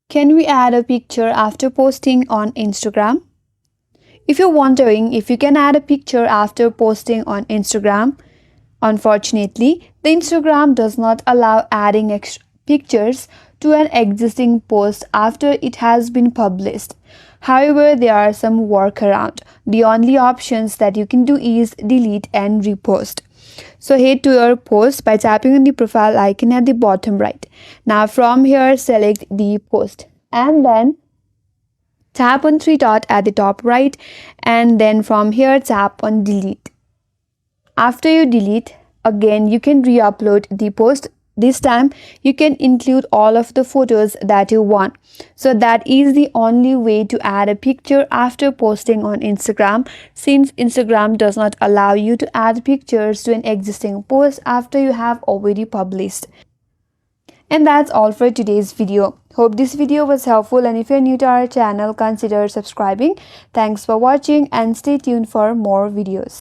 Can we add a picture after posting on Instagram? If you're wondering if you can add a picture after posting on Instagram, unfortunately, the Instagram does not allow adding extra pictures to an existing post after it has been published. However, there are some workaround. The only options that you can do is delete and repost. So head to your post by tapping on the profile icon at the bottom right. Now from here, select the post and then tap on three dot at the top right, and then from here tap on delete. After you delete, again you can re-upload the post. This time you can include all of the photos that you want. So that is the only way to add a picture after posting on Instagram, since Instagram does not allow you to add pictures to an existing post after you have already published. And that's all for today's video. Hope this video was helpful, and if you're new to our channel, consider subscribing. Thanks for watching and stay tuned for more videos.